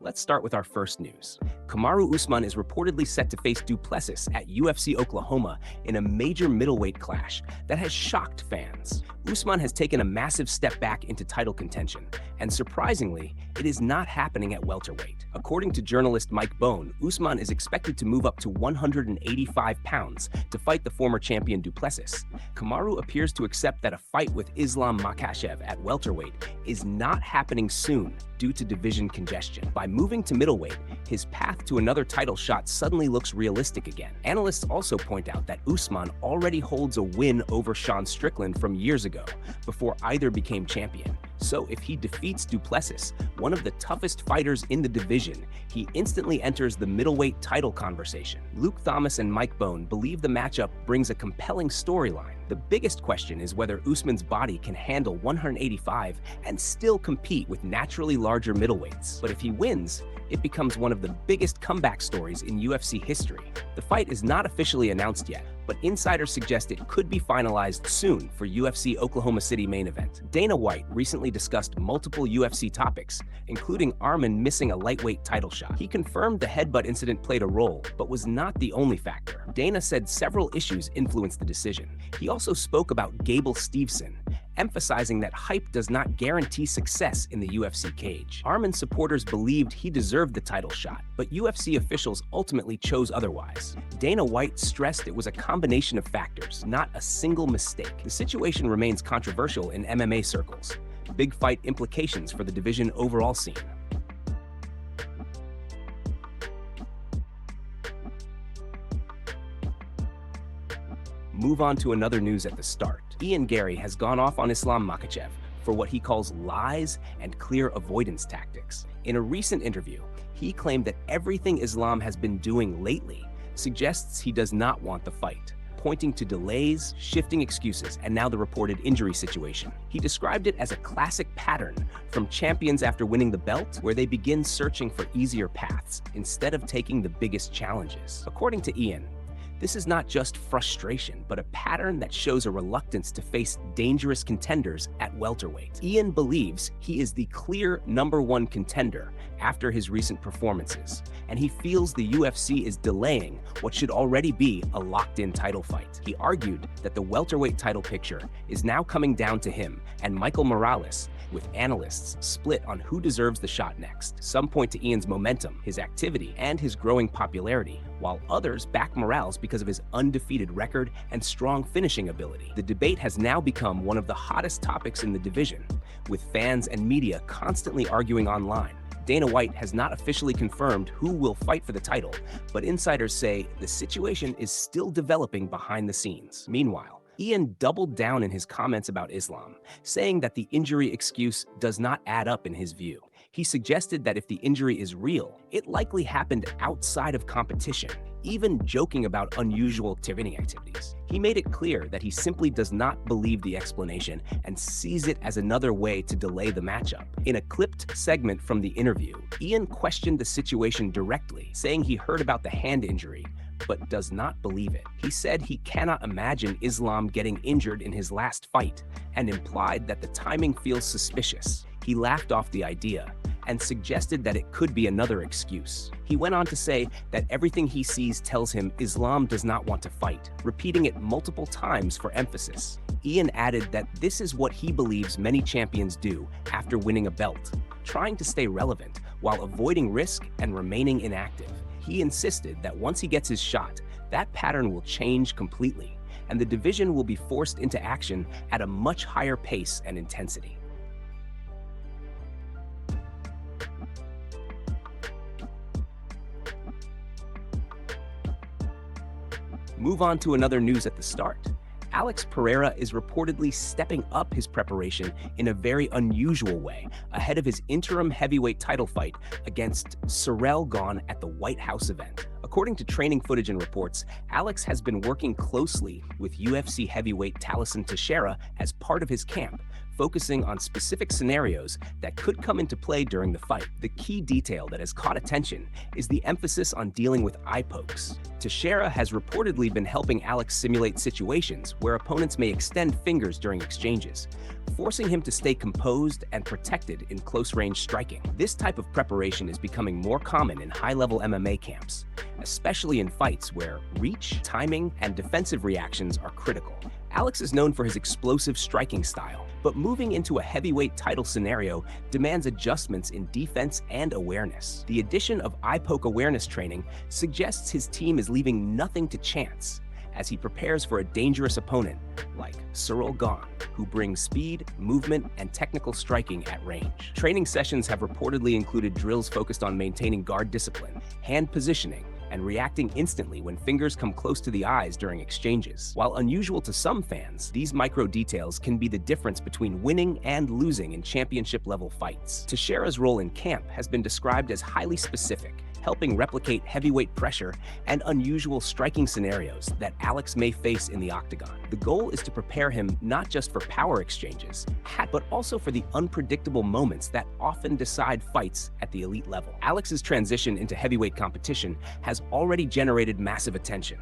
Let's start with our first news. Kamaru Usman is reportedly set to face Du Plessis at UFC Oklahoma in a major middleweight clash that has shocked fans. Usman has taken a massive step back into title contention, and surprisingly, it is not happening at welterweight. According to journalist Mike Bone, Usman is expected to move up to 185 pounds to fight the former champion Du Plessis. Kamaru appears to accept that a fight with Islam Makhachev at welterweight is not happening soon due to division congestion. By moving to middleweight, his path to another title shot suddenly looks realistic again. Analysts also point out that Usman already holds a win over Sean Strickland from years ago, before either became champion. So if he defeats Du Plessis, one of the toughest fighters in the division, he instantly enters the middleweight title conversation. Luke Thomas and Mike Bone believe the matchup brings a compelling storyline. The biggest question is whether Usman's body can handle 185 and still compete with naturally larger middleweights. But if he wins, it becomes one of the biggest comeback stories in UFC history. The fight is not officially announced yet, but insiders suggest it could be finalized soon for UFC Oklahoma City main event. Dana White recently discussed multiple UFC topics, including Arman missing a lightweight title shot. He confirmed the headbutt incident played a role, but was not the only factor. Dana said several issues influenced the decision. He also spoke about Gable Steveson, emphasizing that hype does not guarantee success in the UFC cage. Arman supporters believed he deserved the title shot, but UFC officials ultimately chose otherwise. Dana White stressed it was a combination of factors, not a single mistake. The situation remains controversial in MMA circles. Big fight implications for the division overall scene. Move on to another news at the start. Garry has gone off on Islam Makhachev for what he calls lies and clear avoidance tactics. In a recent interview, he claimed that everything Islam has been doing lately suggests he does not want the fight, pointing to delays, shifting excuses, and now the reported injury situation. He described it as a classic pattern from champions after winning the belt, where they begin searching for easier paths instead of taking the biggest challenges. According to Ian, this is not just frustration, but a pattern that shows a reluctance to face dangerous contenders at welterweight. Ian believes he is the clear #1 contender after his recent performances, and he feels the UFC is delaying what should already be a locked-in title fight. He argued that the welterweight title picture is now coming down to him and Michael Morales, with analysts split on who deserves the shot next. Some point to Ian's momentum, his activity, and his growing popularity, while others back Morales because of his undefeated record and strong finishing ability. The debate has now become one of the hottest topics in the division, with fans and media constantly arguing online. Dana White has not officially confirmed who will fight for the title, but insiders say the situation is still developing behind the scenes. Meanwhile, Ian doubled down in his comments about Islam, saying that the injury excuse does not add up in his view. He suggested that if the injury is real, it likely happened outside of competition, even joking about unusual training activities. He made it clear that he simply does not believe the explanation and sees it as another way to delay the matchup. In a clipped segment from the interview, Ian questioned the situation directly, saying he heard about the hand injury, but does not believe it. He said he cannot imagine Islam getting injured in his last fight and implied that the timing feels suspicious. He laughed off the idea and suggested that it could be another excuse. He went on to say that everything he sees tells him Islam does not want to fight, repeating it multiple times for emphasis. Ian added that this is what he believes many champions do after winning a belt, trying to stay relevant while avoiding risk and remaining inactive. He insisted that once he gets his shot, that pattern will change completely, and the division will be forced into action at a much higher pace and intensity. Move on to another news at the start. Alex Pereira is reportedly stepping up his preparation in a very unusual way ahead of his interim heavyweight title fight against Ciryl Gane at the White House event. According to training footage and reports, Alex has been working closely with UFC heavyweight Talison Teixeira as part of his camp, focusing on specific scenarios that could come into play during the fight. The key detail that has caught attention is the emphasis on dealing with eye pokes. Teixeira has reportedly been helping Alex simulate situations where opponents may extend fingers during exchanges, forcing him to stay composed and protected in close-range striking. This type of preparation is becoming more common in high-level MMA camps, especially in fights where reach, timing, and defensive reactions are critical. Alex is known for his explosive striking style, but moving into a heavyweight title scenario demands adjustments in defense and awareness. The addition of eye poke awareness training suggests his team is leaving nothing to chance as he prepares for a dangerous opponent like Ciryl Gane, who brings speed, movement, and technical striking at range. Training sessions have reportedly included drills focused on maintaining guard discipline, hand positioning, and reacting instantly when fingers come close to the eyes during exchanges. While unusual to some fans, these micro details can be the difference between winning and losing in championship-level fights. Teixeira's role in camp has been described as highly specific, helping replicate heavyweight pressure and unusual striking scenarios that Alex may face in the octagon. The goal is to prepare him not just for power exchanges, but also for the unpredictable moments that often decide fights at the elite level. Alex's transition into heavyweight competition has already generated massive attention,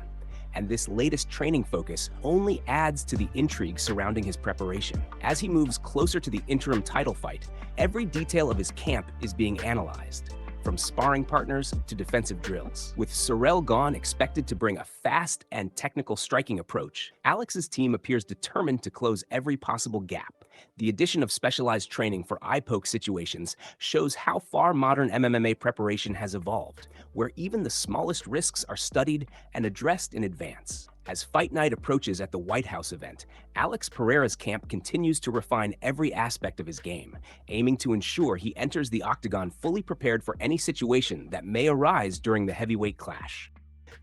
and this latest training focus only adds to the intrigue surrounding his preparation. As he moves closer to the interim title fight, every detail of his camp is being analyzed, from sparring partners to defensive drills. With Ciryl Gane expected to bring a fast and technical striking approach, Alex's team appears determined to close every possible gap. The addition of specialized training for eye poke situations shows how far modern MMA preparation has evolved, where even the smallest risks are studied and addressed in advance. As Fight Night approaches at the White House event, Alex Pereira's camp continues to refine every aspect of his game, aiming to ensure he enters the octagon fully prepared for any situation that may arise during the heavyweight clash.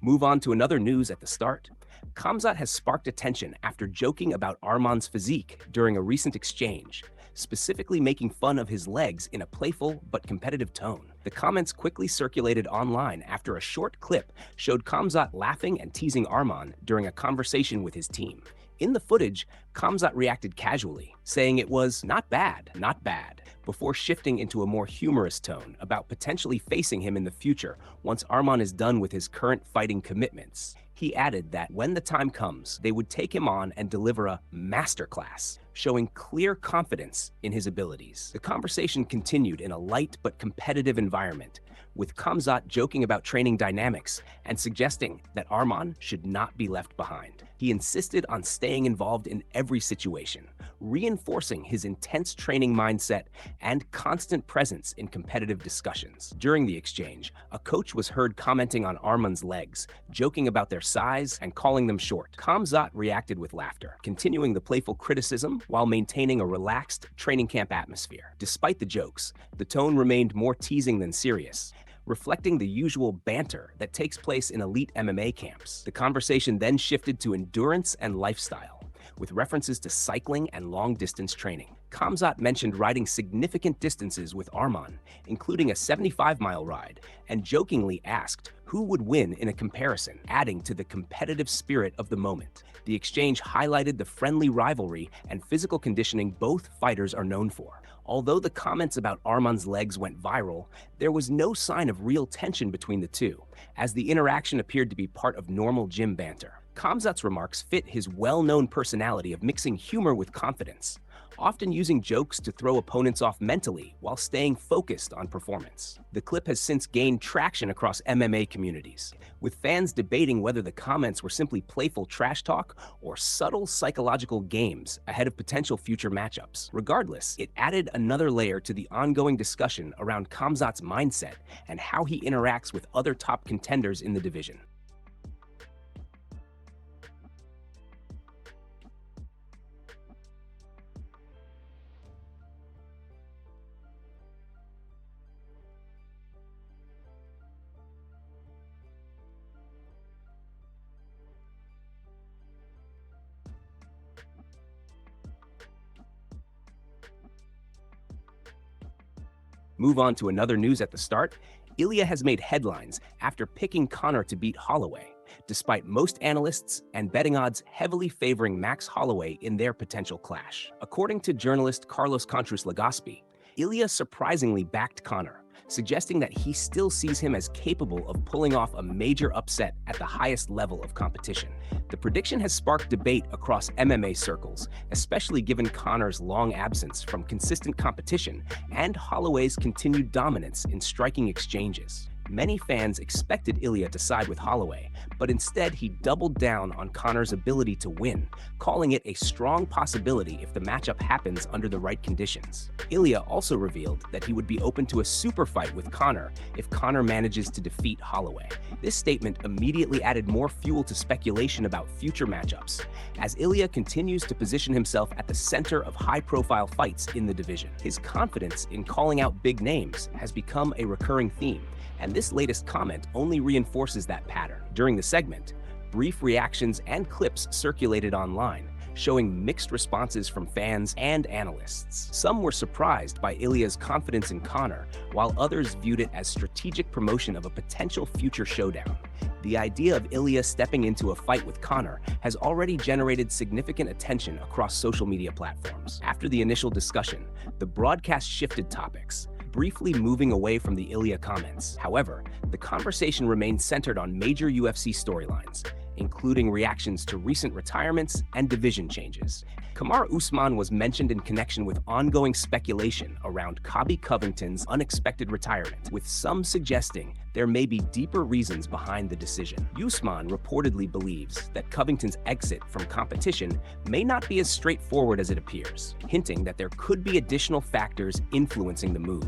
Move on to another news at the start. Khamzat has sparked attention after joking about Arman's physique during a recent exchange, specifically making fun of his legs in a playful but competitive tone. The comments quickly circulated online after a short clip showed Khamzat laughing and teasing Arman during a conversation with his team. In the footage, Khamzat reacted casually, saying it was not bad, before shifting into a more humorous tone about potentially facing him in the future once Arman is done with his current fighting commitments. He added that when the time comes, they would take him on and deliver a masterclass, showing clear confidence in his abilities. The conversation continued in a light but competitive environment, with Khamzat joking about training dynamics and suggesting that Arman should not be left behind. He insisted on staying involved in every situation, reinforcing his intense training mindset and constant presence in competitive discussions. During the exchange, a coach was heard commenting on Arman's legs, joking about their size and calling them short. Khamzat reacted with laughter, continuing the playful criticism while maintaining a relaxed training camp atmosphere. Despite the jokes, the tone remained more teasing than serious, reflecting the usual banter that takes place in elite MMA camps. The conversation then shifted to endurance and lifestyle, with references to cycling and long-distance training. Khamzat mentioned riding significant distances with Arman, including a 75-mile ride, and jokingly asked who would win in a comparison, adding to the competitive spirit of the moment. The exchange highlighted the friendly rivalry and physical conditioning both fighters are known for. Although the comments about Arman's legs went viral, there was no sign of real tension between the two, as the interaction appeared to be part of normal gym banter. Khamzat's remarks fit his well-known personality of mixing humor with confidence, often using jokes to throw opponents off mentally while staying focused on performance. The clip has since gained traction across MMA communities, with fans debating whether the comments were simply playful trash talk or subtle psychological games ahead of potential future matchups. Regardless, it added another layer to the ongoing discussion around Khamzat's mindset and how he interacts with other top contenders in the division. Move on to another news at the start. Ilia has made headlines after picking Conor to beat Holloway. despite most analysts and betting odds heavily favoring Max Holloway in their potential clash. According to journalist Carlos Contreras-Legaspi, Ilia surprisingly backed Conor, suggesting that he still sees him as capable of pulling off a major upset at the highest level of competition. The prediction has sparked debate across MMA circles, especially given Conor's long absence from consistent competition and Holloway's continued dominance in striking exchanges. Many fans expected Ilia to side with Holloway, but instead he doubled down on Conor's ability to win, calling it a strong possibility if the matchup happens under the right conditions. Ilia also revealed that he would be open to a super fight with Conor if Conor manages to defeat Holloway. This statement immediately added more fuel to speculation about future matchups, as Ilia continues to position himself at the center of high-profile fights in the division. His confidence in calling out big names has become a recurring theme, and this latest comment only reinforces that pattern. During the segment, brief reactions and clips circulated online, showing mixed responses from fans and analysts. Some were surprised by Ilia's confidence in Conor, while others viewed it as strategic promotion of a potential future showdown. The idea of Ilia stepping into a fight with Conor has already generated significant attention across social media platforms. After the initial discussion, the broadcast shifted topics, briefly moving away from the Ilia comments. However, the conversation remained centered on major UFC storylines, including reactions to recent retirements and division changes. Kamaru Usman was mentioned in connection with ongoing speculation around Covington's unexpected retirement, with some suggesting there may be deeper reasons behind the decision. Usman reportedly believes that Covington's exit from competition may not be as straightforward as it appears, hinting that there could be additional factors influencing the move.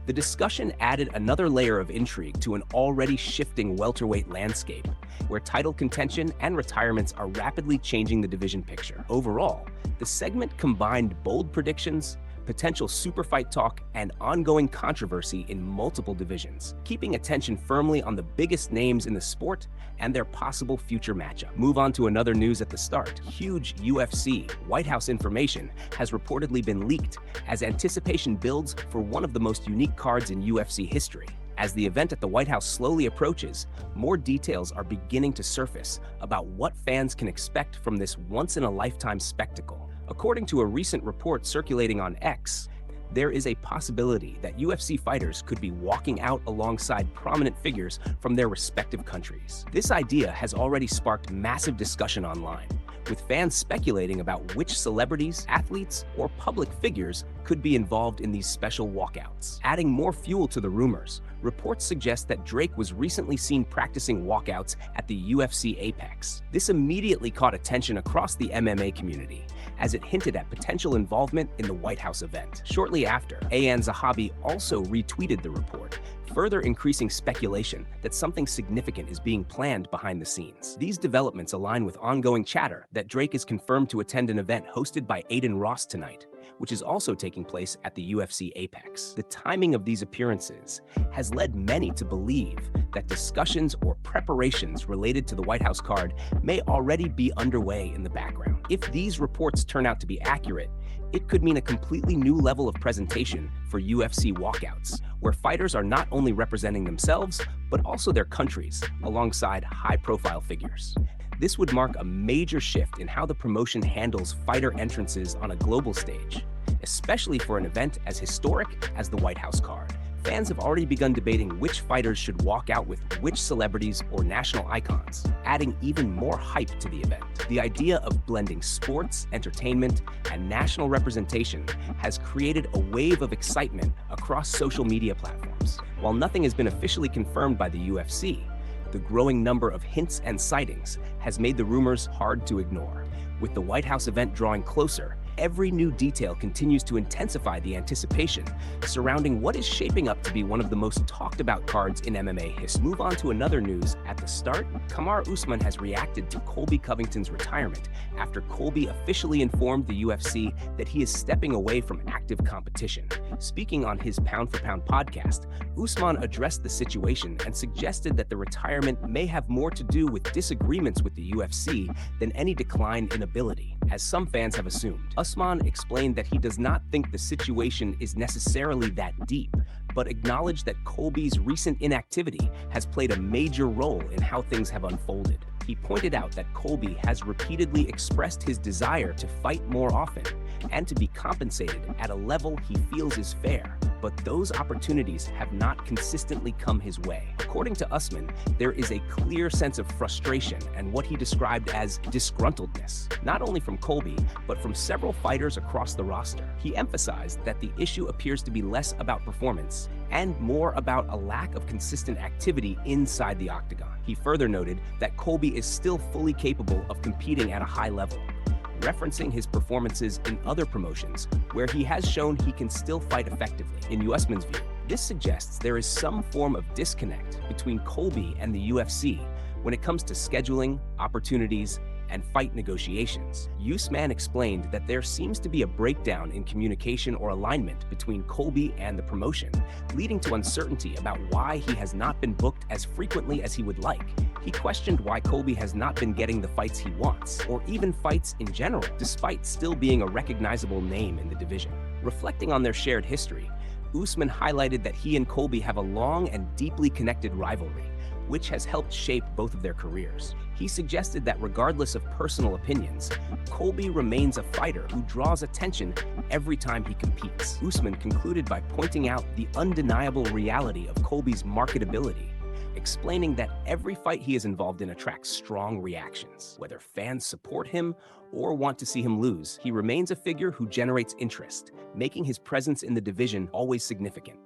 The discussion added another layer of intrigue to an already shifting welterweight landscape, where title contention and retirements are rapidly changing the division picture. Overall, the segment combined bold predictions, potential super fight talk, and ongoing controversy in multiple divisions, keeping attention firmly on the biggest names in the sport and their possible future matchup. Move on to another news at the start. Huge UFC White House information has reportedly been leaked as anticipation builds for one of the most unique cards in UFC history. As the event at the White House slowly approaches, more details are beginning to surface about what fans can expect from this once-in-a-lifetime spectacle. According to a recent report circulating on X, there is a possibility that UFC fighters could be walking out alongside prominent figures from their respective countries. This idea has already sparked massive discussion online, with fans speculating about which celebrities, athletes, or public figures could be involved in these special walkouts. Adding more fuel to the rumors, reports suggest that Drake was recently seen practicing walkouts at the UFC Apex. This immediately caught attention across the MMA community, as it hinted at potential involvement in the White House event. Shortly after, Ayan Zahabi also retweeted the report, further increasing speculation that something significant is being planned behind the scenes. These developments align with ongoing chatter that Drake is confirmed to attend an event hosted by Adin Ross tonight, which is also taking place at the UFC Apex. The timing of these appearances has led many to believe that discussions or preparations related to the White House card may already be underway in the background. If these reports turn out to be accurate, it could mean a completely new level of presentation for UFC walkouts, where fighters are not only representing themselves, but also their countries, alongside high-profile figures. This would mark a major shift in how the promotion handles fighter entrances on a global stage, especially for an event as historic as the White House card. Fans have already begun debating which fighters should walk out with which celebrities or national icons, adding even more hype to the event. The idea of blending sports, entertainment, and national representation has created a wave of excitement across social media platforms. While nothing has been officially confirmed by the UFC, the growing number of hints and sightings has made the rumors hard to ignore. With the White House event drawing closer, every new detail continues to intensify the anticipation surrounding what is shaping up to be one of the most talked about cards in MMA history. Move on to another news at the start. Kamaru Usman has reacted to Colby Covington's retirement after Colby officially informed the UFC that he is stepping away from active competition. Speaking on his Pound for Pound podcast, Usman addressed the situation and suggested that the retirement may have more to do with disagreements with the UFC than any decline in ability, as some fans have assumed. Usman explained that he does not think the situation is necessarily that deep, but acknowledged that Colby's recent inactivity has played a major role in how things have unfolded. He pointed out that Colby has repeatedly expressed his desire to fight more often and to be compensated at a level he feels is fair, but those opportunities have not consistently come his way. According to Usman, there is a clear sense of frustration and what he described as disgruntledness, not only from Colby, but from several fighters across the roster. He emphasized that the issue appears to be less about performance and more about a lack of consistent activity inside the octagon. He further noted that Colby is still fully capable of competing at a high level, referencing his performances in other promotions where he has shown he can still fight effectively. In Usman's view, this suggests there is some form of disconnect between Colby and the UFC when it comes to scheduling, opportunities, and fight negotiations. Usman explained that there seems to be a breakdown in communication or alignment between Colby and the promotion, leading to uncertainty about why he has not been booked as frequently as he would like. He questioned why Colby has not been getting the fights he wants, or even fights in general, despite still being a recognizable name in the division. Reflecting on their shared history, Usman highlighted that he and Colby have a long and deeply connected rivalry, which has helped shape both of their careers. He suggested that regardless of personal opinions, Colby remains a fighter who draws attention every time he competes. Usman concluded by pointing out the undeniable reality of Colby's marketability, explaining that every fight he is involved in attracts strong reactions. Whether fans support him or want to see him lose, he remains a figure who generates interest, making his presence in the division always significant.